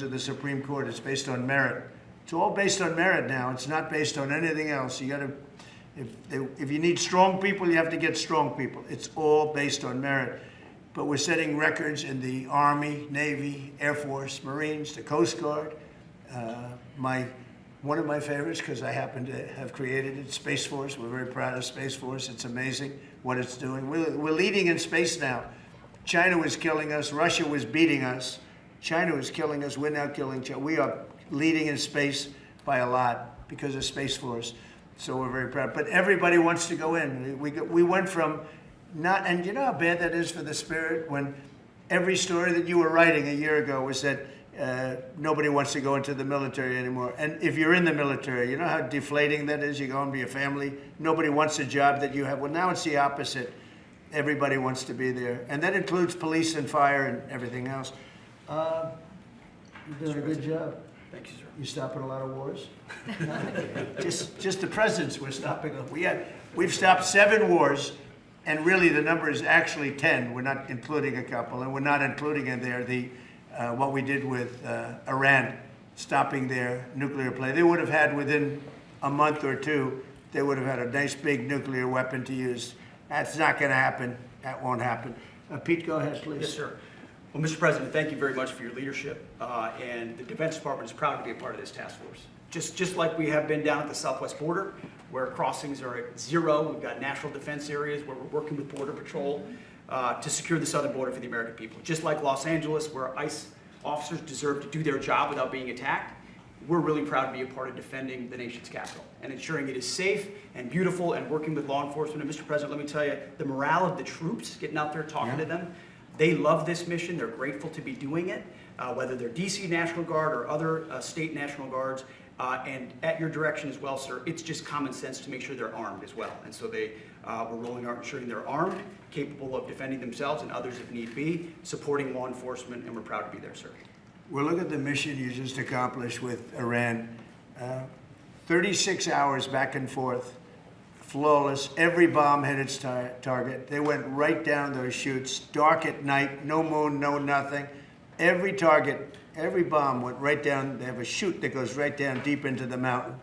of the Supreme Court. It's based on merit. It's all based on merit now. It's not based on anything else. You got to, if you need strong people, you have to get strong people. It's all based on merit. But we're setting records in the Army, Navy, Air Force, Marines, the Coast Guard. One of my favorites, because I happen to have created it, Space Force. We're very proud of Space Force. It's amazing what it's doing. We're leading in space now. China was killing us. Russia was beating us. China was killing us. We're now killing China. We are leading in space by a lot because of Space Force. So we're very proud. But everybody wants to go in. We went from not, and you know how bad that is for the spirit when every story that you were writing a year ago was that nobody wants to go into the military anymore. And if you're in the military, you know how deflating that is? You go and be a family. Nobody wants a job that you have. Well, now it's the opposite. Everybody wants to be there. And that includes police and fire and everything else. You're doing a good job. Thank you, sir. You stopping a lot of wars? just the presidents we're stopping. We've stopped 7 wars, and really the number is actually 10. We're not including a couple, and we're not including in there what we did with Iran, stopping their nuclear play. They would have had within a month or 2, they would have had a nice big nuclear weapon to use. That's not going to happen. That won't happen. Pete, go ahead, please. Yes, sir. Well, Mr. President, thank you very much for your leadership, and the Defense Department is proud to be a part of this task force. Just like we have been down at the southwest border, where crossings are at 0, we've got national defense areas where we're working with Border Patrol to secure the southern border for the American people. Just like Los Angeles, where ICE officers deserve to do their job without being attacked, we're really proud to be a part of defending the nation's capital and ensuring it is safe and beautiful and working with law enforcement. And Mr. President, let me tell you, the morale of the troops, getting out there talking to them, they love this mission. They're grateful to be doing it, whether they're DC National Guard or other state National Guards. And at your direction as well, sir, it's just common sense to make sure they're armed as well. And so we're rolling out ensuring they're armed, capable of defending themselves and others if need be, supporting law enforcement, and we're proud to be there, sir. Well, look at the mission you just accomplished with Iran. 36 hours back and forth, flawless. Every bomb hit its target. They went right down those chutes, dark at night, no moon, no nothing. Every target, every bomb went right down. They have a chute that goes right down deep into the mountain.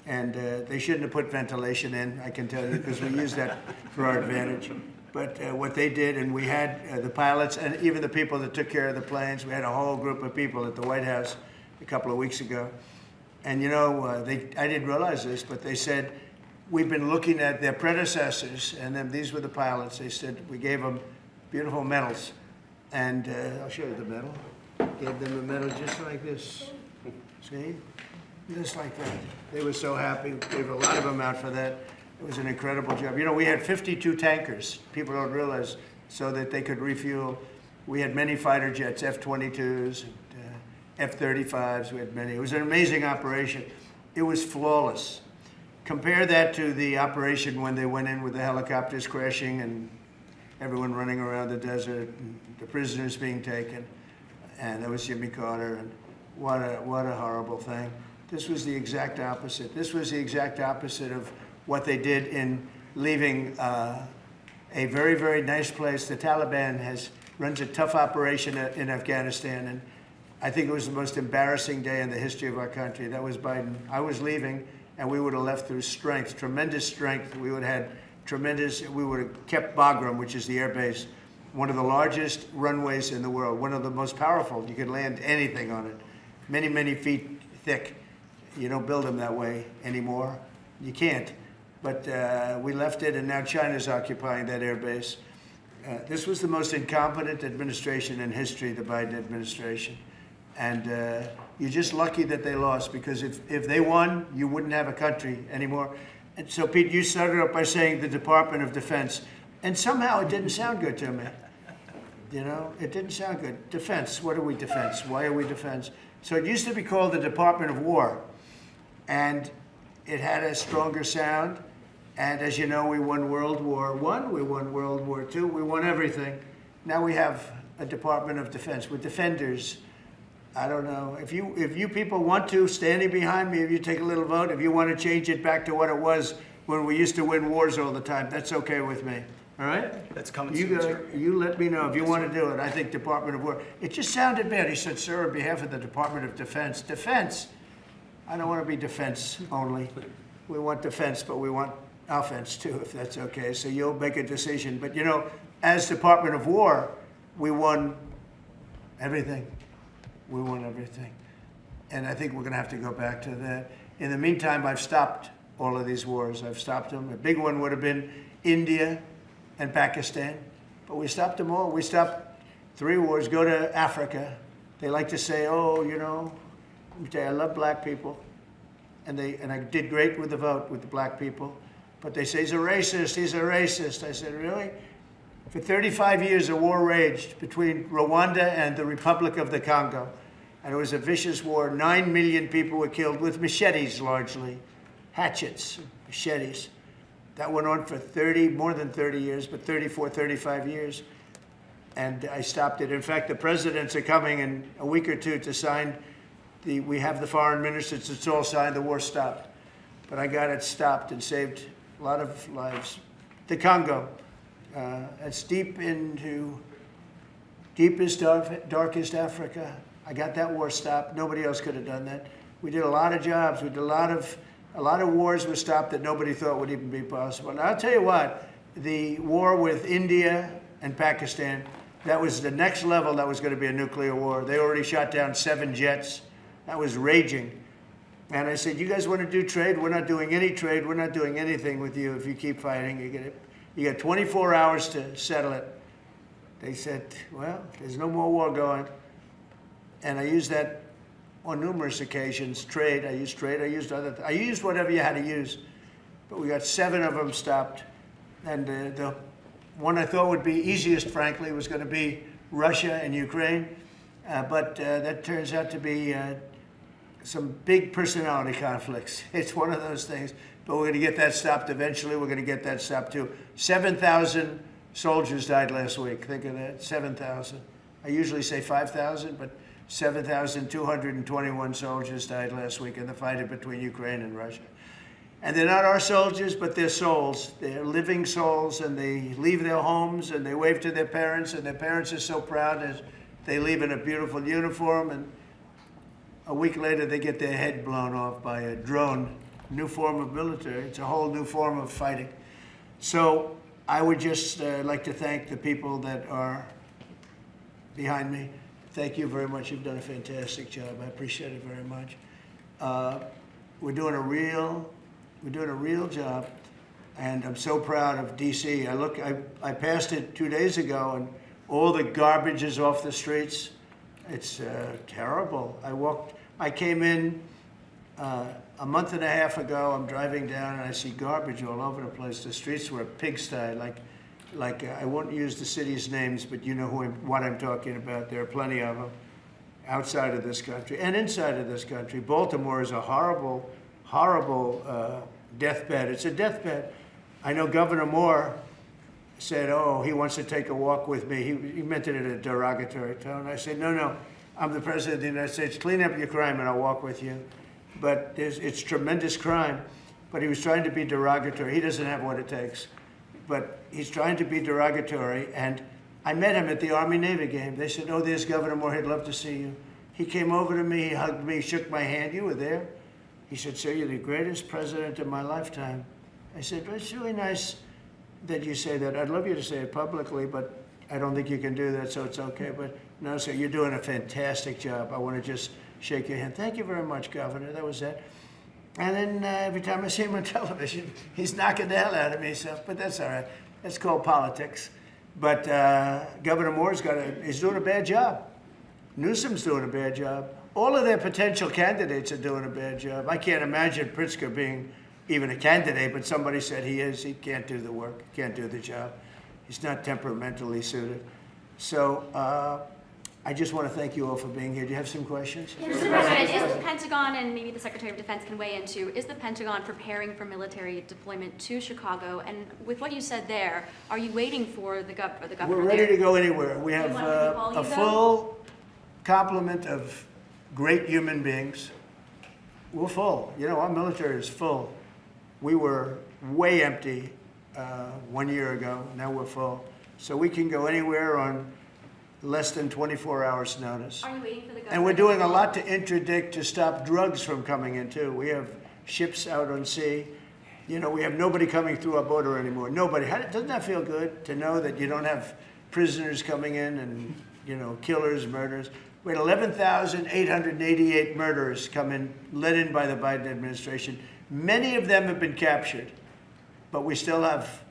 And they shouldn't have put ventilation in, I can tell you, because we use that for our advantage. But what they did, and we had the pilots and even the people that took care of the planes, we had a whole group of people at the White House a couple of weeks ago. And you know, I didn't realize this, but they said, we've been looking at their predecessors, and then these were the pilots. They said, we gave them beautiful medals. And I'll show you the medal. Gave them a medal just like this. See? Just like that. They were so happy. Gave a lot of them out for that. It was an incredible job. You know, we had 52 tankers. People don't realize, so that they could refuel. We had many fighter jets, F-22s, and F-35s. We had many. It was an amazing operation. It was flawless. Compare that to the operation when they went in with the helicopters crashing and everyone running around the desert, and the prisoners being taken. And that was Jimmy Carter. And what a horrible thing. This was the exact opposite. This was the exact opposite of what they did in leaving a very, very nice place. The Taliban runs a tough operation in Afghanistan, and I think it was the most embarrassing day in the history of our country. That was Biden. I was leaving, and we would have left through strength, tremendous strength. We would have had we would have kept Bagram, which is the air base, one of the largest runways in the world, one of the most powerful. You could land anything on it, many, many feet thick. You don't build them that way anymore. You can't. But we left it, and now China's occupying that air base. This was the most incompetent administration in history, the Biden administration. And you're just lucky that they lost, because if they won, you wouldn't have a country anymore. And so, Pete, you started up by saying the Department of Defense. And somehow it didn't sound good to me. You know, it didn't sound good. Defense, what are we defense? Why are we defense? So it used to be called the Department of War. And it had a stronger sound. And as you know, we won World War I, we won World War II, we won everything. Now we have a Department of Defense. We're defenders. I don't know. If you people want to, standing behind me, if you take a little vote, if you want to change it back to what it was when we used to win wars all the time, that's okay with me. All right? That's coming You soon, go, sir. you let me know if you want to do it. I think Department of War. It just sounded bad. He said, sir, on behalf of the Department of Defense. Defense. I don't want to be defense only. We want defense, but we want offense too, if that's okay. So you'll make a decision. But you know, as Department of War, we won everything. We won everything. And I think we're going to have to go back to that. In the meantime, I've stopped all of these wars. I've stopped them. A big one would have been India and Pakistan, but we stopped them all. We stopped 3 wars. Go to Africa. They like to say, oh, you know, let me tell you, I love black people. And I did great with the vote with the black people. But they say, he's a racist, he's a racist. I said, really? For 35 years, a war raged between Rwanda and the Republic of the Congo. And it was a vicious war. 9 million people were killed with machetes, largely. Hatchets, machetes. That went on for more than 30 years, but 34, 35 years. And I stopped it. In fact, the presidents are coming in a week or two to sign we have the foreign ministers, it's all signed, the war stopped. But I got it stopped and saved a lot of lives. The Congo, it's deepest, darkest Africa. I got that war stopped. Nobody else could have done that. We did a lot of jobs. We did a lot of wars were stopped that nobody thought would even be possible. And I'll tell you what, the war with India and Pakistan, that was the next level. That was going to be a nuclear war. They already shot down 7 jets. That was raging. And I said, you guys want to do trade? We're not doing any trade. We're not doing anything with you if you keep fighting. You got 24 hours to settle it. They said, well, there's no more war going. And I used that on numerous occasions. Trade, I used I used whatever you had to use. But we got 7 of them stopped. And the one I thought would be easiest, frankly, was going to be Russia and Ukraine. But that turns out to be some big personality conflicts. It's one of those things. But we're going to get that stopped eventually. We're going to get that stopped too. 7,000 soldiers died last week. Think of that, 7,000. I usually say 5,000, but 7,221 soldiers died last week in the fight between Ukraine and Russia. And they're not our soldiers, but they're souls. They're living souls, and they leave their homes, and they wave to their parents, and their parents are so proud as they leave in a beautiful uniform, and a week later they get their head blown off by a drone. New form of military. It's a whole new form of fighting. So I would just like to thank the people that are behind me. Thank you very much. You've done a fantastic job. I appreciate it very much. We're doing a real job, and I'm so proud of DC. I passed it 2 days ago, and all the garbage is off the streets. It's terrible. I came in a month and a half ago. I'm driving down, and I see garbage all over the place. The streets were a pigsty. Like I won't use the city's names, but you know what I'm talking about. There are plenty of them outside of this country and inside of this country. Baltimore is a horrible, horrible deathbed. It's a deathbed. I know Governor Moore said, oh, he wants to take a walk with me. He meant it in a derogatory tone. I said, no, I'm the President of the United States. Clean up your crime and I'll walk with you. But it's tremendous crime. But he was trying to be derogatory. He doesn't have what it takes. But he's trying to be derogatory. And I met him at the Army-Navy game. They said, oh, there's Governor Moore. He'd love to see you. He came over to me. He hugged me, shook my hand. You were there. He said, sir, you're the greatest president of my lifetime. I said, well, it's really nice that you say that. I'd love you to say it publicly, but I don't think you can do that, so it's okay. But no, sir, you're doing a fantastic job. I want to just shake your hand. Thank you very much, Governor. That was that. And then every time I see him on television, he's knocking the hell out of me. So, but that's all right. That's called politics. But Governor Moore's he's doing a bad job. Newsom's doing a bad job. All of their potential candidates are doing a bad job. I can't imagine Pritzker being even a candidate, but somebody said he is. He can't do the work, can't do the job. He's not temperamentally suited. So I just want to thank you all for being here. Do you have some questions? Mr. President, is the Pentagon, and maybe the Secretary of Defense can weigh into, is the Pentagon preparing for military deployment to Chicago? And with what you said there, are you waiting for the governor We're ready to go anywhere. We have want him to call you, a though? full complement of great human beings. We're full. You know, our military is full. We were way empty 1 year ago. Now we're full. So we can go anywhere on less than 24 hours notice. Are you waiting for the government? And we're doing a lot to interdict to stop drugs from coming in too. We have ships out on sea. You know, we have nobody coming through our border anymore. Nobody. Doesn't that feel good to know that you don't have prisoners coming in and, you know, killers, murderers? We had 11,888 murderers come in, led in by the Biden administration. Many of them have been captured, but we still have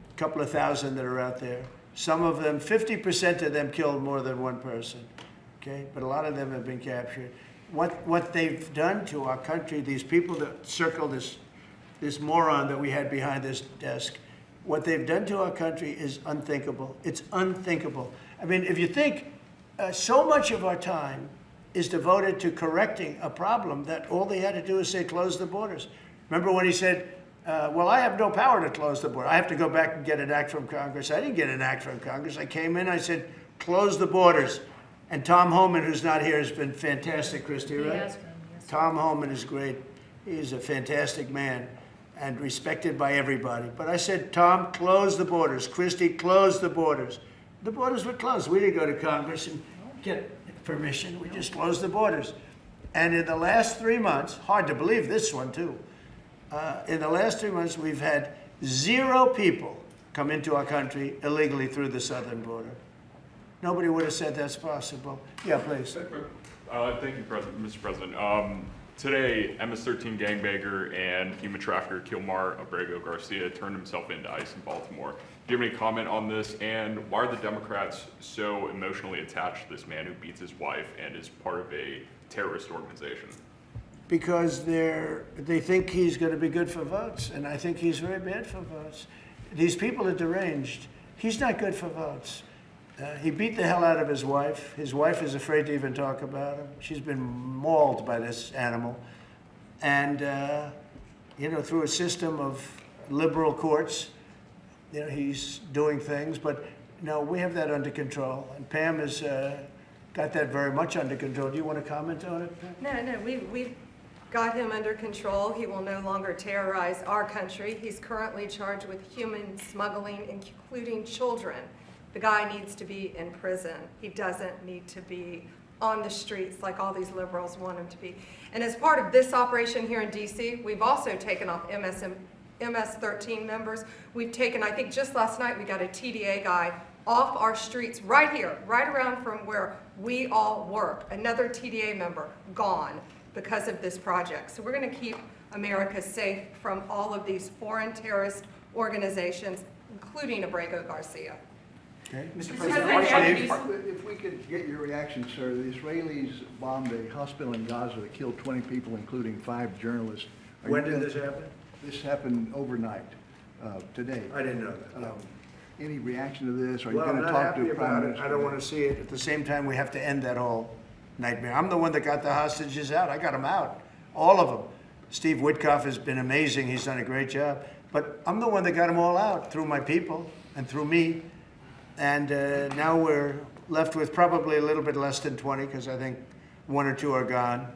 a couple of thousand that are out there. Some of them, 50% of them killed more than one person, okay? But a lot of them have been captured. What they've done to our country, these people that circle this moron that we had behind this desk, what they've done to our country is unthinkable. It's unthinkable. I mean, if you think so much of our time is devoted to correcting a problem that all they had to do is say, close the borders. Remember when he said, well, I have no power to close the border. I have to go back and get an act from Congress. I didn't get an act from Congress. I came in, I said, close the borders. And Tom Homan, who's not here, has been fantastic, Christy, right? Yes. Tom Homan is great. He's a fantastic man and respected by everybody. But I said, Tom, close the borders. Christy, close the borders. The borders were closed. We didn't go to Congress and get permission. We just closed the borders. And in the last 3 months, hard to believe this one too, in the last 3 months, we've had 0 people come into our country illegally through the southern border. Nobody would have said that's possible. Yeah, please. Thank you, Mr. President. Today, MS-13 gangbanger and human trafficker Kilmar Abrego Garcia turned himself into ICE in Baltimore. Do you have any comment on this? And why are the Democrats so emotionally attached to this man who beats his wife and is part of a terrorist organization? Because they think he's going to be good for votes, and I think he's very bad for votes. These people are deranged. He's not good for votes. He beat the hell out of his wife. His wife is afraid to even talk about him. She's been mauled by this animal. And, you know, through a system of liberal courts, you know, he's doing things. But, no, we have that under control. And Pam has got that very much under control. Do you want to comment on it, Pam? No, we've got him under control. He will no longer terrorize our country. He's currently charged with human smuggling, including children. The guy needs to be in prison. He doesn't need to be on the streets like all these liberals want him to be. And as part of this operation here in DC, we've also taken off MS-13 members. We've taken, I think just last night, we got a TDA guy off our streets right here, right around from where we all work. Another TDA member gone because of this project. So we're going to keep America safe from all of these foreign terrorist organizations, including Abrego Garcia. Okay. Mr. President, If we could get your reaction, sir. The Israelis bombed a hospital in Gaza that killed 20 people, including 5 journalists. when did this happen? This happened overnight, today. I didn't know that. No. Any reaction to this? Are you Well, going I'm to not talk happy to Prime about it. Minister? I don't want to see it. At the same time, we have to end that whole nightmare. I'm the one that got the hostages out. I got them out, all of them. Steve Witkoff has been amazing. He's done a great job. But I'm the one that got them all out through my people and through me. And now we're left with probably a little bit less than 20 because I think 1 or 2 are gone.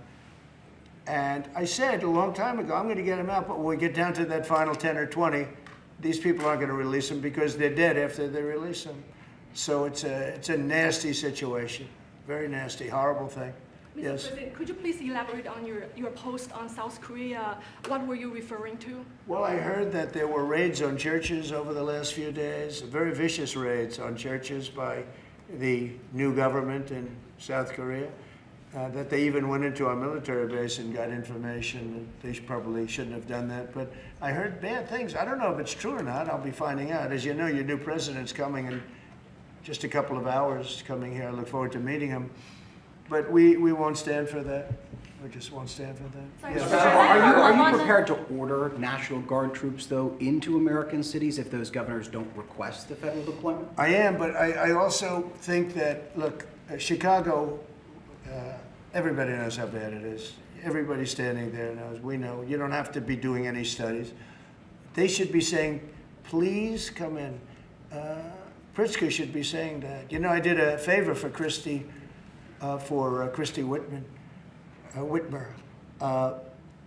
And I said a long time ago, I'm going to get them out. But when we get down to that final 10 or 20, these people aren't going to release them because they're dead after they release them. So it's a nasty situation. Very nasty, horrible thing. Mr. Yes. President, could you please elaborate on your post on South Korea? What were you referring to? Well, I heard that there were raids on churches over the last few days, very vicious raids on churches by the new government in South Korea, that they even went into our military base and got information. They probably shouldn't have done that, but I heard bad things. I don't know if it's true or not. I'll be finding out. As you know, your new president's coming in just a couple of hours coming here. I look forward to meeting him. But we won't stand for that. We just won't stand for that. Sorry, Yes. Mr. President, Are on you the- prepared to order National Guard troops, though, into American cities if those governors don't request the federal deployment? I am, but I also think that, look, Chicago, everybody knows how bad it is. Everybody standing there knows. We know. You don't have to be doing any studies. They should be saying, please come in. Pritzker should be saying that. You know, I did a favor for Christy Whitmer,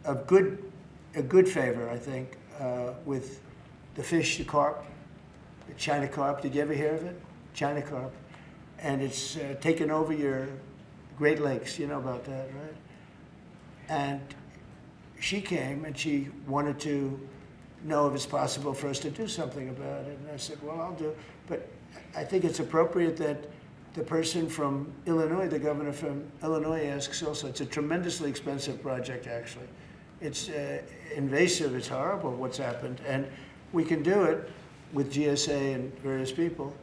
a good favor, I think, with the fish, the carp, the China carp. Did you ever hear of it? China carp. And it's taken over your Great Lakes. You know about that, right? And she came and she wanted to know if it's possible for us to do something about it. And I said, well, I'll do it. But I think it's appropriate that the person from Illinois, the governor from Illinois, asks also. It's a tremendously expensive project, actually. It's invasive, it's horrible what's happened. And we can do it with GSA and various people,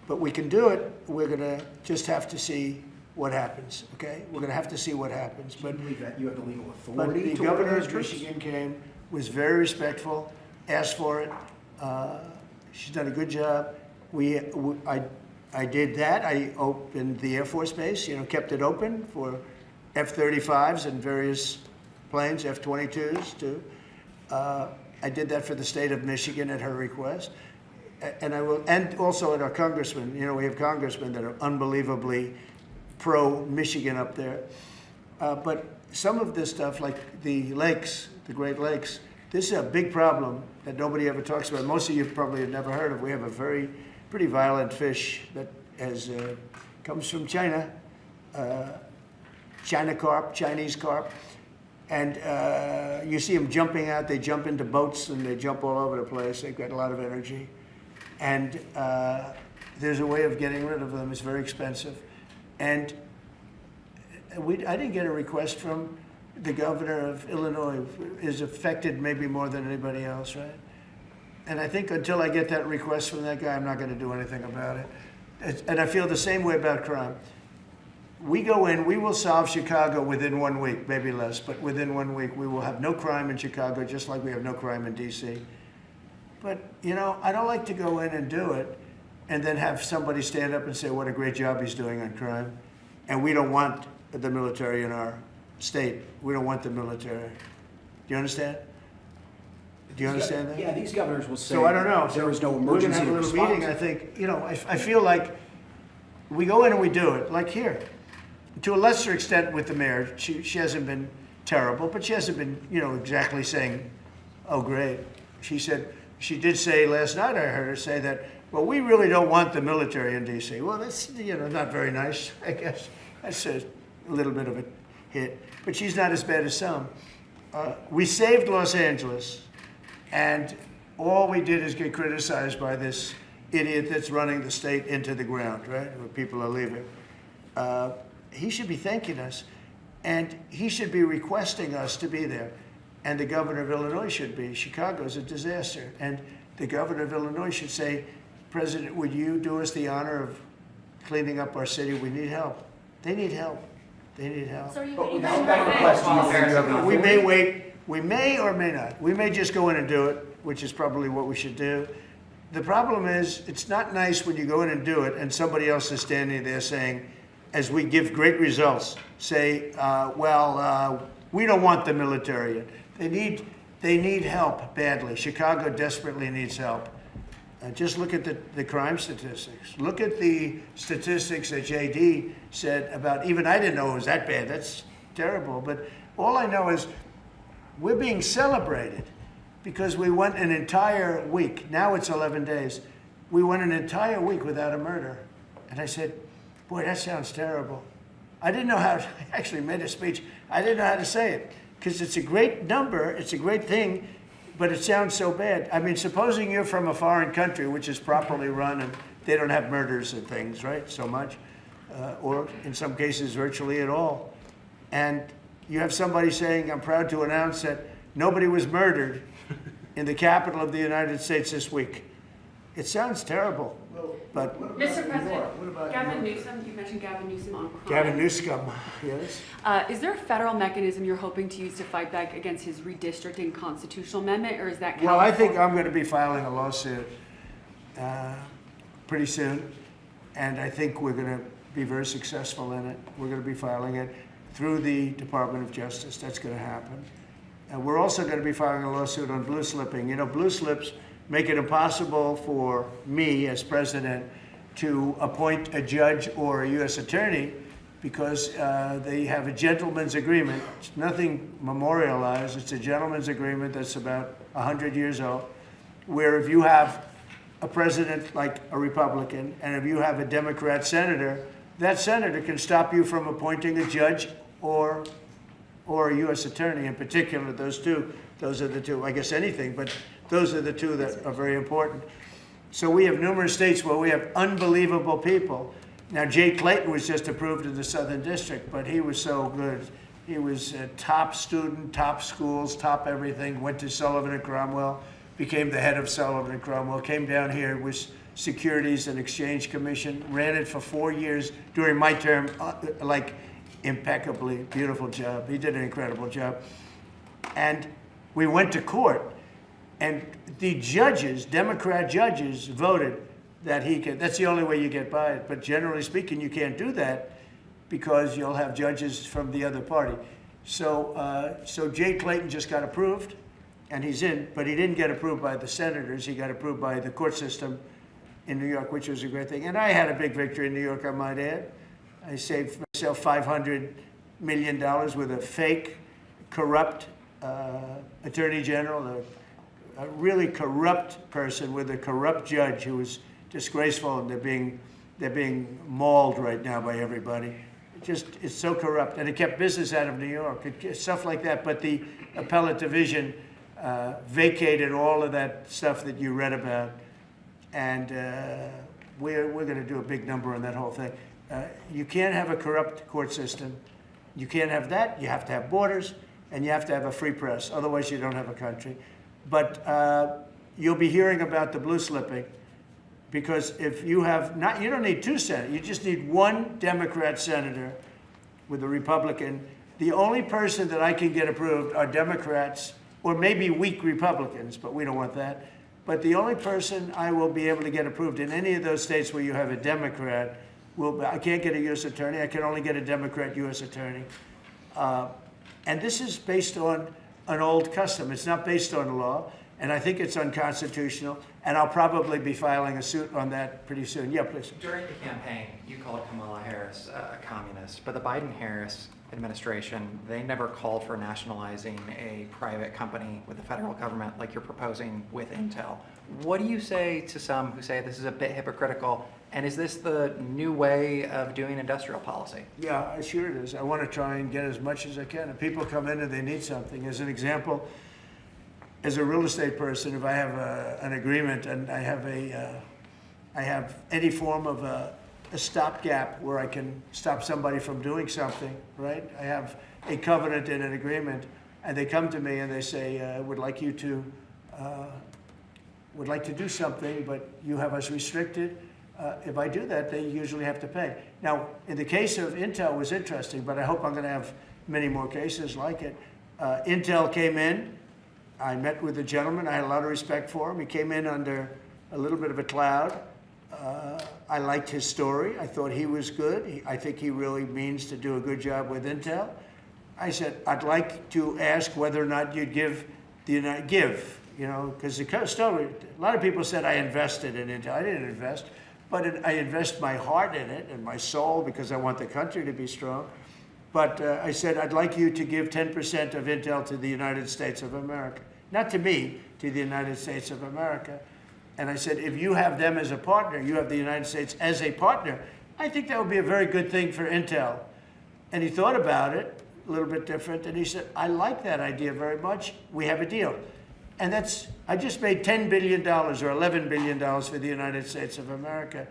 but we can do it. We're gonna just have to see what happens, okay? We're gonna have to see what happens. Do you believe that you have the legal But authority the to order governor those of troops? Michigan came, was very respectful, asked for it. She's done a good job. I did that. I opened the Air Force Base, you know, kept it open for F-35s and various planes, F-22s too. I did that for the state of Michigan at her request. And I will, and also at our congressmen. You know, we have congressmen that are unbelievably pro-Michigan up there. But some of this stuff, like the lakes, the Great Lakes, this is a big problem that nobody ever talks about. Most of you probably have never heard of. We have a pretty violent fish that comes from China, China carp, Chinese carp. And you see them jumping out. They jump into boats and they jump all over the place. They've got a lot of energy. And there's a way of getting rid of them. It's very expensive. And I didn't get a request from the governor of Illinois, who is affected maybe more than anybody else, right? And I think until I get that request from that guy, I'm not going to do anything about it. And I feel the same way about crime. We go in, we will solve Chicago within 1 week, maybe less, but within 1 week we will have no crime in Chicago, just like we have no crime in DC. But, you know, I don't like to go in and do it and then have somebody stand up and say what a great job he's doing on crime. And we don't want the military in our state. We don't want the military. Do you understand? Do you understand that? Yeah, these governors will say So I don't know. there was no We're going to emergency have a little response. meeting. I think, you know, I feel like we go in and we do it, like here. To a lesser extent with the mayor, she hasn't been terrible, but she hasn't been, you know, exactly saying, oh, great. She did say last night, I heard her say that, well, we really don't want the military in D.C. Well, that's, you know, not very nice, I guess. That's a little bit of a hit. But she's not as bad as some. We saved Los Angeles, and all we did is get criticized by this idiot that's running the state into the ground, right, where people are leaving. He should be thanking us, and he should be requesting us to be there. And the governor of Illinois should be. Chicago's a disaster. And the governor of Illinois should say, President, would you do us the honor of cleaning up our city? We need help. They need help. They need help. So are you But waiting without for that request, do you think you have the We may authority? wait, we may or may not. We may just go in and do it, which is probably what we should do. The problem is, it's not nice when you go in and do it and somebody else is standing there saying, as we give great results, say, we don't want the military in. They need help badly. Chicago desperately needs help. Just look at the crime statistics. Look at the statistics that JD said about, even I didn't know it was that bad. That's terrible. But all I know is we're being celebrated because we went an entire week. Now it's 11 days. We went an entire week without a murder. And I said, boy, that sounds terrible. I didn't know how, I actually made a speech. I didn't know how to say it because it's a great number. It's a great thing. But it sounds so bad. I mean, supposing you're from a foreign country which is properly run and they don't have murders and things, right, so much, or in some cases virtually at all. And you have somebody saying, I'm proud to announce that nobody was murdered in the capital of the United States this week. It sounds terrible, but Mr. President, Gavin Newsom, you mentioned Gavin Newsom on crime. Gavin Newsom, yes? Is there a federal mechanism you're hoping to use to fight back against his redistricting constitutional amendment, or is that Well, I think California? I'm going to be filing a lawsuit pretty soon, and I think we're going to be very successful in it. We're going to be filing it through the Department of Justice. That's going to happen. And we're also going to be filing a lawsuit on blue slipping. You know, blue slips make it impossible for me as president to appoint a judge or a U.S. attorney because they have a gentleman's agreement. It's nothing memorialized. It's a gentleman's agreement that's about 100 years old. where if you have a president like a Republican, and if you have a Democrat senator, that senator can stop you from appointing a judge or a U.S. attorney. In particular, those are the two, I guess anything, but those are the two that are very important. So we have numerous states where we have unbelievable people. Now, Jay Clayton was just approved in the Southern District, but he was so good. He was a top student, top schools, top everything, went to Sullivan and Cromwell, became the head of Sullivan and Cromwell, came down here, was Securities and Exchange Commission, ran it for 4 years during my term, like impeccably, beautiful job. He did an incredible job. And we went to court, and the judges, Democrat judges, voted that he could. That's the only way you get by it. But generally speaking, you can't do that because you'll have judges from the other party. So Jay Clayton just got approved, and he's in, but he didn't get approved by the senators. He got approved by the court system in New York, which was a great thing. And I had a big victory in New York, I might add. I saved myself $500 million with a fake, corrupt attorney general, a really corrupt person with a corrupt judge who was disgraceful, and they're being mauled right now by everybody. It's so corrupt, and it kept business out of New York, stuff like that. But the appellate division vacated all of that stuff that you read about, and we're going to do a big number on that whole thing. You can't have a corrupt court system. You can't have that. You have to have borders, and you have to have a free press. Otherwise, you don't have a country. But you'll be hearing about the blue slipping, because if you have not, you don't need two senators. You just need one Democrat senator with a Republican. The only person that I can get approved are Democrats, or maybe weak Republicans, but we don't want that. But the only person I will be able to get approved in any of those states where you have a Democrat I can't get a U.S. attorney. I can only get a Democrat U.S. attorney. And this is based on an old custom. It's not based on law, and I think it's unconstitutional, and I'll probably be filing a suit on that pretty soon. Yeah, please. During the campaign, you called Kamala Harris a communist, but the Biden-Harris administration, they never called for nationalizing a private company with the federal government like you're proposing with Intel. What do you say to some who say this is a bit hypocritical, and is this the new way of doing industrial policy? Yeah, sure it is. I want to try and get as much as I can. If people come in and they need something, as an example, as a real estate person, if I have an agreement and I have any form of a stopgap where I can stop somebody from doing something, right? I have a covenant in an agreement, and they come to me and they say, would like to do something, but you have us restricted. If I do that, they usually have to pay. Now, in the case of Intel, it was interesting, but I hope I'm going to have many more cases like it. Intel came in. I met with the gentleman. I had a lot of respect for him. He came in under a little bit of a cloud. I liked his story. I thought he was good. I think he really means to do a good job with Intel. I said, I'd like to ask whether or not you'd give the United, because a lot of people said I invested in Intel. I didn't invest, but I invest my heart in it and my soul because I want the country to be strong. But I said, I'd like you to give 10% of Intel to the United States of America. Not to me, to the United States of America. And I said, if you have them as a partner, you have the United States as a partner, I think that would be a very good thing for Intel. And he thought about it, a little bit different, and he said, I like that idea very much. We have a deal. And I just made $10 billion or $11 billion for the United States of America.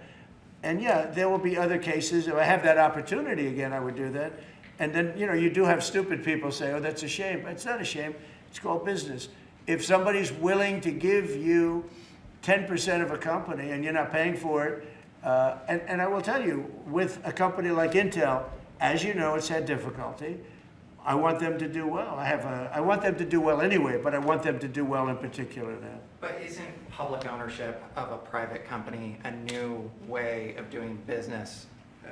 And yeah, there will be other cases. If I have that opportunity again, I would do that. And then, you do have stupid people say, oh, that's a shame. It's not a shame. It's called business. If somebody's willing to give you 10% of a company and you're not paying for it, and I will tell you, with a company like Intel, as you know, it's had difficulty. I want them to do well. I want them to do well anyway, but I want them to do well in particular now. But isn't public ownership of a private company a new way of doing business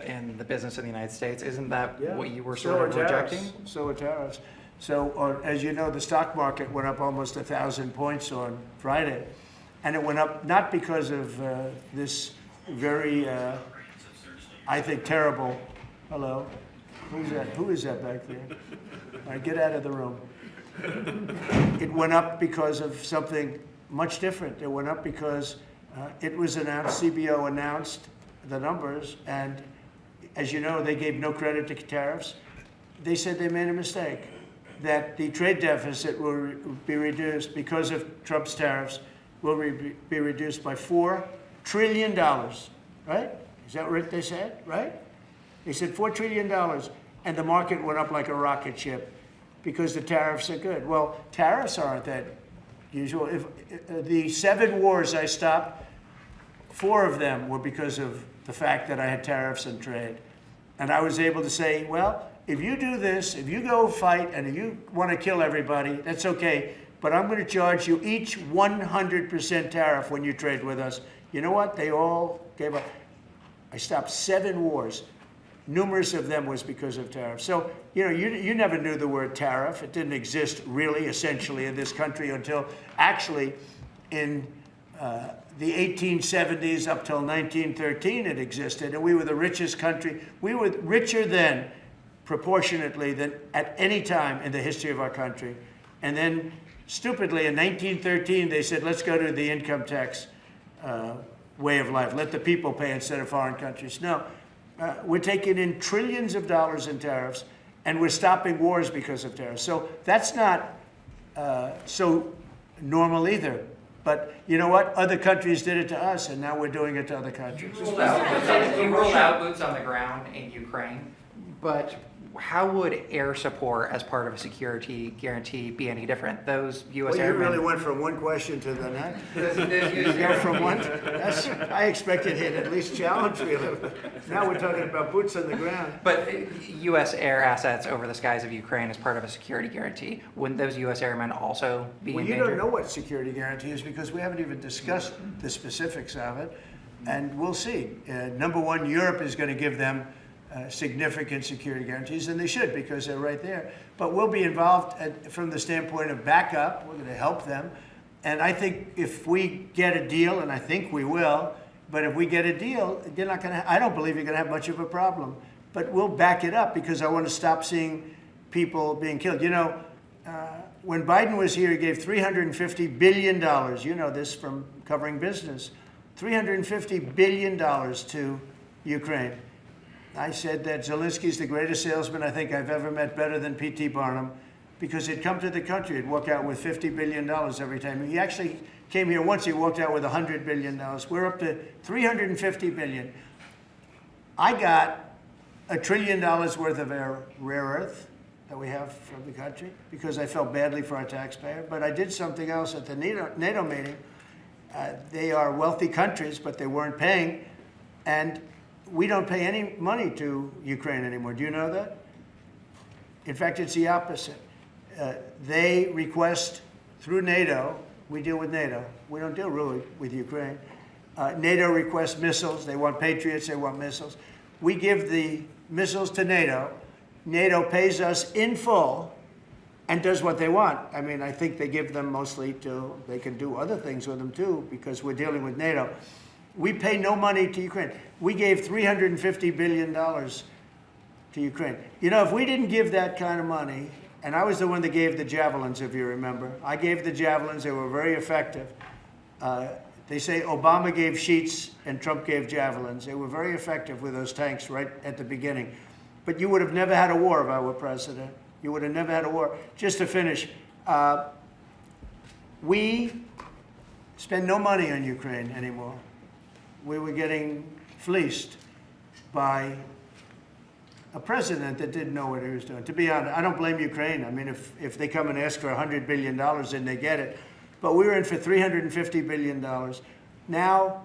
in the business of the United States? Isn't that what you were sort of rejecting? So are tariffs. So, as you know, the stock market went up almost 1,000 points on Friday. And it went up not because of this very, I think, terrible, hello, who's that? Who is that back there? All right, get out of the room. It went up because of something much different. It went up because it was announced, CBO announced the numbers, and as you know, they gave no credit to tariffs. They said they made a mistake, that the trade deficit will be reduced because of Trump's tariffs, will be reduced by $4 trillion, right? Is that what they said, right? They said $4 trillion, and the market went up like a rocket ship because the tariffs are good. Well, tariffs aren't that usual. If the 7 wars I stopped, 4 of them were because of the fact that I had tariffs and trade. And I was able to say, well, if you do this, if you go fight and if you want to kill everybody, that's okay, but I'm going to charge you each 100% tariff when you trade with us. You know what? They all gave up. I stopped 7 wars. Numerous of them was because of tariffs. So, you know, you never knew the word tariff. It didn't exist really, essentially, in this country until actually in the 1870s up till 1913 it existed, and we were the richest country. We were richer then, proportionately, than at any time in the history of our country. And then, stupidly, in 1913, they said, let's go to the income tax way of life. Let the people pay instead of foreign countries. No, we're taking in trillions of dollars in tariffs, and we're stopping wars because of tariffs. So that's not so normal either. But you know what? Other countries did it to us, and now we're doing it to other countries. You ruled out boots on the ground in Ukraine, but how would air support as part of a security guarantee be any different? Those U.S. Well, you airmen... really went from one question to the next. You go from one. I expected him to at least challenge me a little bit. Now we're talking about boots on the ground. But U.S. air assets over the skies of Ukraine as part of a security guarantee, wouldn't those U.S. airmen also be Well, in you danger? don't know what security guarantee is because we haven't even discussed the specifics of it. And we'll see. Number one, Europe is going to give them significant security guarantees, and they should because they're right there. But we'll be involved from the standpoint of backup. We're going to help them. And I think if we get a deal, and I think we will, but if we get a deal, you're not going to, I don't believe you're going to have much of a problem. But we'll back it up because I want to stop seeing people being killed. You know, when Biden was here, he gave $350 billion. You know this from covering business. $350 billion to Ukraine. I said that Zelensky's the greatest salesman I think I've ever met, better than P.T. Barnum, because he'd come to the country, he'd walk out with $50 billion every time. He actually came here once, he walked out with $100 billion. We're up to $350 billion. I got $1 trillion worth of rare earth that we have from the country because I felt badly for our taxpayer. But I did something else at the NATO meeting. They are wealthy countries, but they weren't paying. And we don't pay any money to Ukraine anymore. Do you know that? In fact, it's the opposite. They request through NATO, we deal with NATO. We don't deal really with Ukraine. NATO requests missiles. They want Patriots, they want missiles. We give the missiles to NATO. NATO pays us in full and does what they want. I mean, I think they give them mostly to, they can do other things with them too because we're dealing with NATO. We pay no money to Ukraine. We gave $350 billion to Ukraine. You know, if we didn't give that kind of money, and I was the one that gave the javelins, if you remember. I gave the javelins. They were very effective. They say Obama gave sheets and Trump gave javelins. They were very effective with those tanks right at the beginning. But you would have never had a war if I were president. You would have never had a war. Just to finish, we spend no money on Ukraine anymore. We were getting fleeced by a president that didn't know what he was doing. To be honest, I don't blame Ukraine. I mean, if they come and ask for $100 billion, then they get it. But we were in for $350 billion. Now,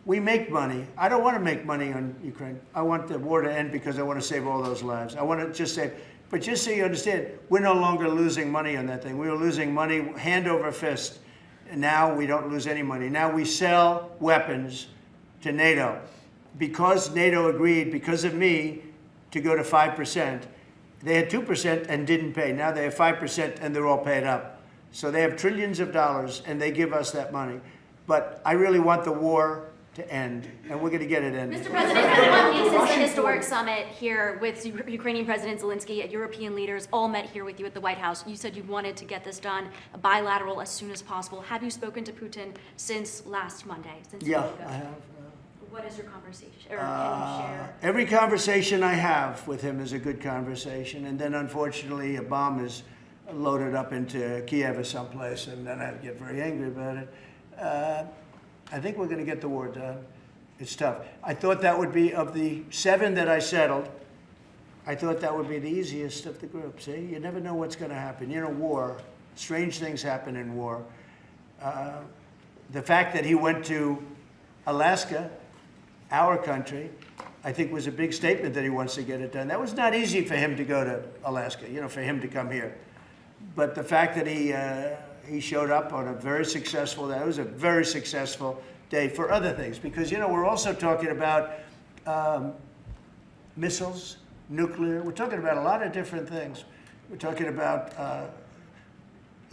we make money. I don't want to make money on Ukraine. I want the war to end because I want to save all those lives. I want to just save. But just so you understand, we're no longer losing money on that thing. We were losing money hand over fist. And now we don't lose any money. Now we sell weapons to NATO. Because NATO agreed, because of me, to go to 5%. They had 2% and didn't pay. Now they have 5% and they're all paid up. So they have trillions of dollars and they give us that money. But I really want the war to end, and we're going to get it ended. Mr. President, it's been 1 week since the historic summit here with Ukrainian President Zelensky, European leaders all met here with you at the White House. You said you wanted to get this done bilateral as soon as possible. Have you spoken to Putin since last Monday? Since Yeah, a week ago? I have. What is your conversation, or can you share? Every conversation I have with him is a good conversation, and then unfortunately a bomb is loaded up into Kiev or someplace, and then I get very angry about it. I think we're going to get the war done. It's tough. I thought that would be, of the 7 that I settled, I thought that would be the easiest of the group. See, you never know what's going to happen. You know, war, strange things happen in war. The fact that he went to Alaska, our country, I think was a big statement that he wants to get it done. That was not easy for him to go to Alaska, you know, for him to come here. But the fact that he showed up on a very successful day, it was a very successful day for other things. Because, you know, we're also talking about missiles, nuclear. We're talking about a lot of different things. We're talking about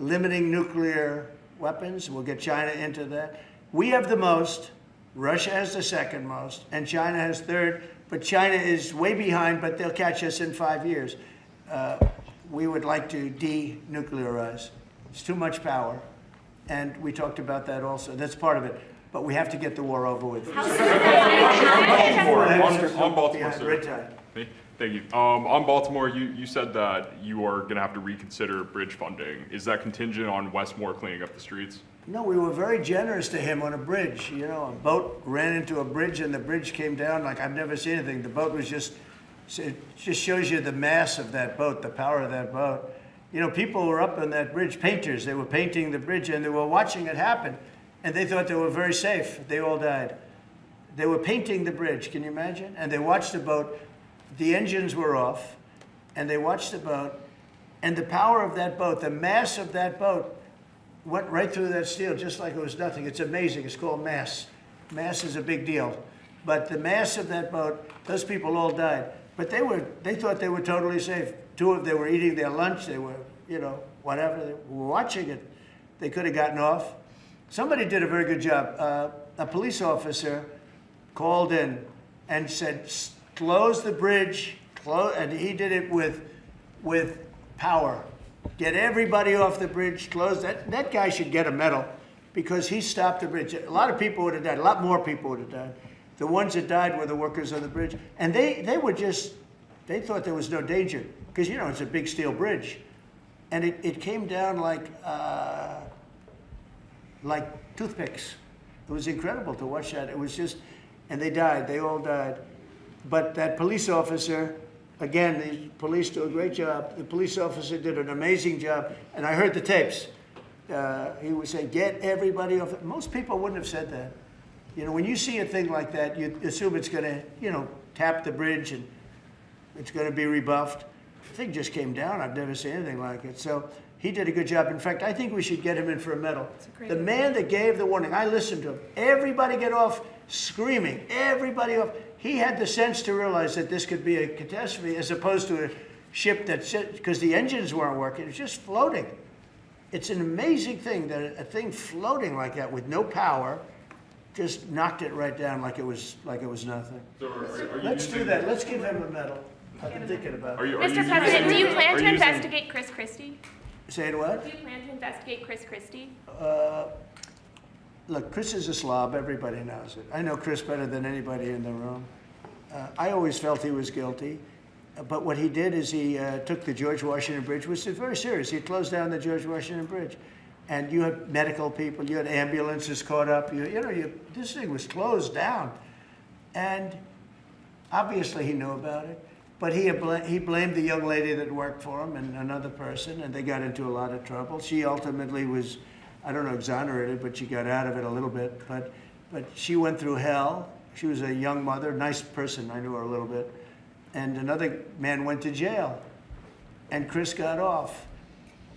limiting nuclear weapons. We'll get China into that. We have the most. Russia has the second most, and China has third, but China is way behind, but they'll catch us in 5 years. We would like to denuclearize. It's too much power, and we talked about that also. That's part of it, but we have to get the war over with. On Baltimore, sir. Thank you. On Baltimore, you said that you are going to have to reconsider bridge funding. Is that contingent on Westmore cleaning up the streets? No, we were very generous to him on a bridge. You know, a boat ran into a bridge and the bridge came down like I've never seen anything. The boat was just, it just shows you the mass of that boat, the power of that boat. You know, people were up on that bridge, painters. They were painting the bridge and they were watching it happen. And they thought they were very safe. They all died. They were painting the bridge, can you imagine? And they watched the boat. The engines were off. And they watched the boat. And the power of that boat, the mass of that boat, went right through that steel just like it was nothing. It's amazing. It's called mass. Mass is a big deal. But the mass of that boat, those people all died. But they thought they were totally safe. They were eating their lunch. They were, you know, whatever. They were watching it. They could have gotten off. Somebody did a very good job. A police officer called in and said, close the bridge, and he did it with power. Get everybody off the bridge, close that. That guy should get a medal because he stopped the bridge. A lot of people would have died. A lot more people would have died. The ones that died were the workers on the bridge. And they thought there was no danger because, you know, it's a big steel bridge. And it came down like toothpicks. It was incredible to watch that. It was just, and they died. They all died. But that police officer, again, the police do a great job. The police officer did an amazing job. And I heard the tapes. He would say, get everybody off. Most people wouldn't have said that. You know, when you see a thing like that, you assume it's going to, you know, tap the bridge and it's going to be rebuffed. The thing just came down. I've never seen anything like it. So he did a good job. In fact, I think we should get him in for a medal. The man that gave the warning, I listened to him. Everybody get off, screaming. Everybody off. He had the sense to realize that this could be a catastrophe as opposed to a ship that's, because the engines weren't working, it was just floating. It's an amazing thing that a thing floating like that with no power just knocked it right down like it was nothing. So Let's do that. Let's give him a medal. I've been thinking about it. Mr. President, do you plan to investigate Chris Christie? Say it what? Do you plan to investigate Chris Christie? Look, Chris is a slob. Everybody knows it. I know Chris better than anybody in the room. I always felt he was guilty. But what he did is he took the George Washington Bridge, which is very serious. He closed down the George Washington Bridge. And you had medical people, you had ambulances caught up. This thing was closed down. And obviously he knew about it. But he blamed the young lady that worked for him and another person, and they got into a lot of trouble. She ultimately was, I don't know, exonerated, but she got out of it a little bit. But she went through hell. She was a young mother, nice person. I knew her a little bit. And another man went to jail, and Chris got off.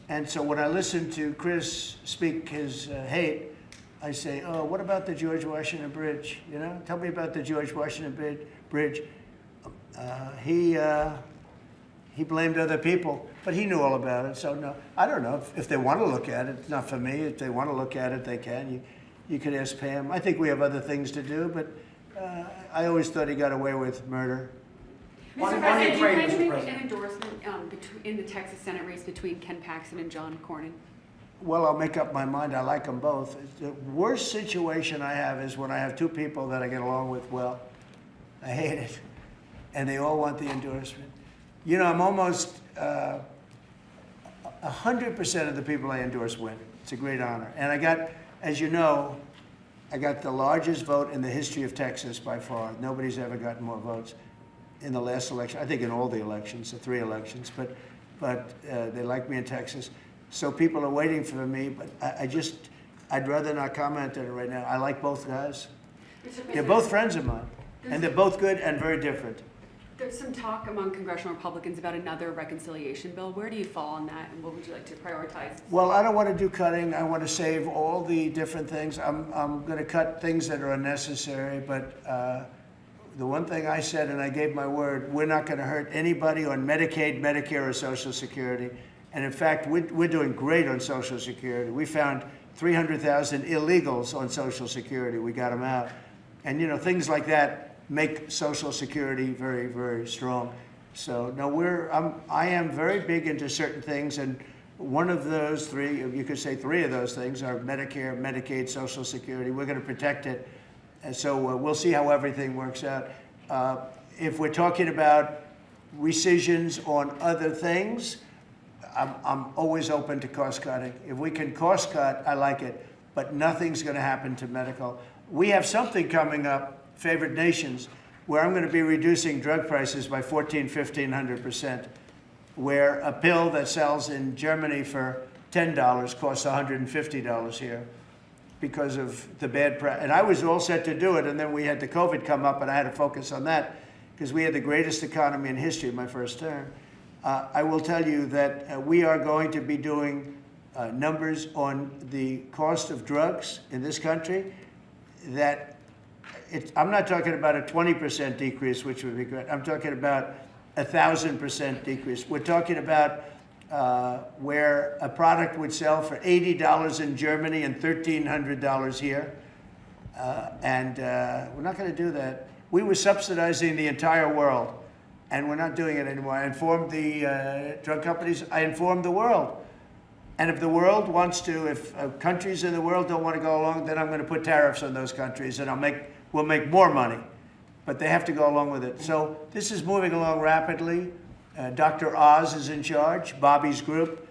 And so when I listen to Chris speak his hate, I say, oh, what about the George Washington Bridge? You know, tell me about the George Washington Bridge. He blamed other people, but he knew all about it. So no, I don't know if they want to look at it. It's not for me. If they want to look at it, they can. You could ask Pam. I think we have other things to do, but I always thought he got away with murder. Mr. President, do you plan to make an endorsement in the Texas Senate race between Ken Paxton and John Cornyn? Well, I'll make up my mind. I like them both. The worst situation I have is when I have two people that I get along with well. I hate it. And they all want the endorsement. You know, I'm almost 100% of the people I endorse win. It's a great honor. And I got, as you know, I got the largest vote in the history of Texas by far. Nobody's ever gotten more votes in the last election. I think in all the elections, the 3 elections. But they like me in Texas. So people are waiting for me. But I'd rather not comment on it right now. I like both guys. They're both friends of mine. And they're both good and very different. There's some talk among congressional Republicans about another reconciliation bill. Where do you fall on that, and what would you like to prioritize? Well, I don't want to do cutting. I want to save all the different things. I'm going to cut things that are unnecessary, but the one thing I said, and I gave my word, we're not going to hurt anybody on Medicaid, Medicare, or Social Security. And in fact, we're doing great on Social Security. We found 300,000 illegals on Social Security. We got them out. And, you know, things like that make Social Security very, very strong. So, no, I am very big into certain things, and one of those 3, you could say 3 of those things are Medicare, Medicaid, Social Security. We're going to protect it. And so we'll see how everything works out. If we're talking about rescissions on other things, I'm always open to cost cutting. If we can cost cut, I like it, but nothing's going to happen to medical. We have something coming up, Favored Nations, where I'm going to be reducing drug prices by 1,500%, where a pill that sells in Germany for $10 costs $150 here because of the bad practice. And I was all set to do it, and then we had the COVID come up, and I had to focus on that because we had the greatest economy in history in my first term. I will tell you that we are going to be doing numbers on the cost of drugs in this country that I'm not talking about a 20% decrease, which would be great. I'm talking about 1,000% decrease. We're talking about where a product would sell for $80 in Germany and $1,300 here. We're not going to do that. We were subsidizing the entire world, and we're not doing it anymore. I informed the drug companies. I informed the world. And if the world wants to, if countries in the world don't want to go along, then I'm going to put tariffs on those countries, and we'll make more money. But they have to go along with it. So this is moving along rapidly. Dr. Oz is in charge, Bobby's group,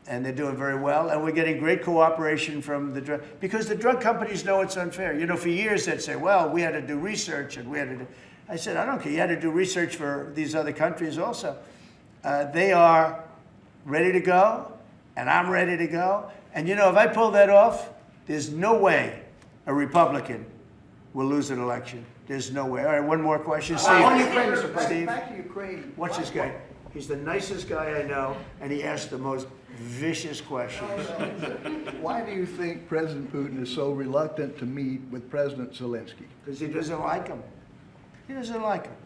and they're doing very well. And we're getting great cooperation from the drug, because the drug companies know it's unfair. You know, for years they'd say, well, we had to do research, and we had to do. I said, I don't care. You had to do research for these other countries also. They are ready to go, and I'm ready to go. And you know, if I pull that off, there's no way a Republican will lose an election. There's no way. All right, one more question. Steve. On Ukraine, Mr. President. Steve. Back to Ukraine. Watch this guy. He's the nicest guy I know, and he asks the most vicious questions. Why do you think President Putin is so reluctant to meet with President Zelensky? Because he doesn't like him. He doesn't like him.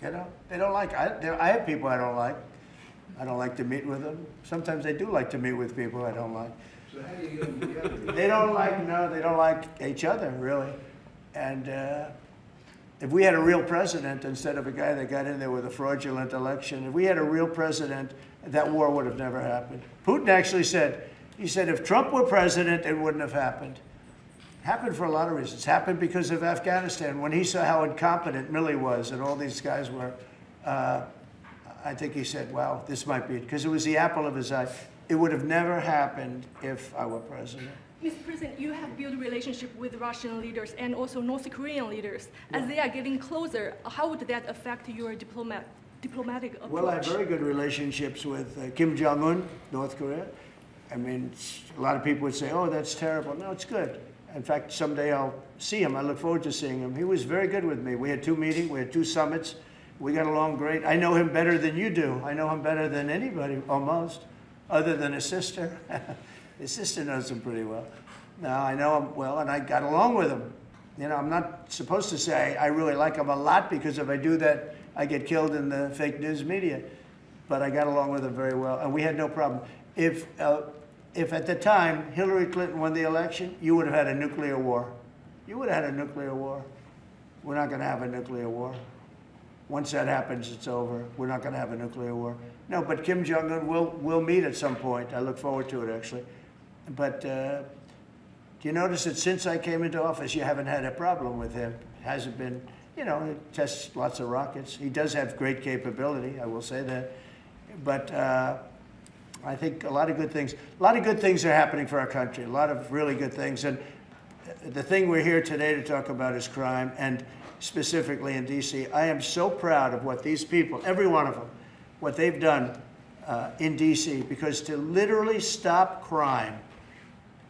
You know, they don't like. I have people I don't like. I don't like to meet with them. Sometimes I do like to meet with people I don't like. So how do you get them together? They don't like each other, really. And if we had a real president instead of a guy that got in there with a fraudulent election, if we had a real president, that war would have never happened. Putin actually said, he said, if Trump were president, it wouldn't have happened. It happened for a lot of reasons. It happened because of Afghanistan. When he saw how incompetent Milley was and all these guys were, I think he said, wow, this might be it, because it was the apple of his eye. It would have never happened if I were president. Mr. President, you have built a relationship with Russian leaders and also North Korean leaders. As they are getting closer, how would that affect your diplomatic approach? Well, I have very good relationships with Kim Jong-un, North Korea. I mean, a lot of people would say, oh, that's terrible. No, it's good. In fact, someday I'll see him. I look forward to seeing him. He was very good with me. We had 2 meetings. We had 2 summits. We got along great. I know him better than you do. I know him better than anybody, almost, other than his sister. His sister knows him pretty well. Now, I know him well, and I got along with him. You know, I'm not supposed to say I really like him a lot, because if I do that, I get killed in the fake news media. But I got along with him very well, and we had no problem. If if at the time Hillary Clinton won the election, you would have had a nuclear war. You would have had a nuclear war. We're not going to have a nuclear war. Once that happens, it's over. We're not going to have a nuclear war. No, but Kim Jong-un will meet at some point. I look forward to it, actually. But do you notice that since I came into office, you haven't had a problem with him? Hasn't been, you know, he tests lots of rockets. He does have great capability, I will say that. But I think a lot of good things are happening for our country, a lot of really good things. And the thing we're here today to talk about is crime, and specifically in D.C. I am so proud of what these people, every one of them, what they've done in D.C., because to literally stop crime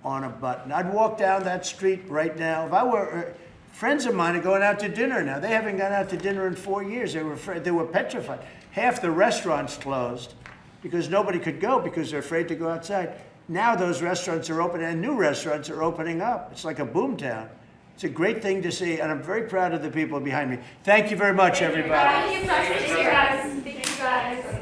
on a button. I'd walk down that street right now. If I were, friends of mine are going out to dinner now. They haven't gone out to dinner in 4 years. They were afraid, they were petrified. Half the restaurants closed because nobody could go because they're afraid to go outside. Now those restaurants are open and new restaurants are opening up. It's like a boom town. It's a great thing to see, and I'm very proud of the people behind me. Thank you very much, everybody. Thank you, guys. Thank you, guys.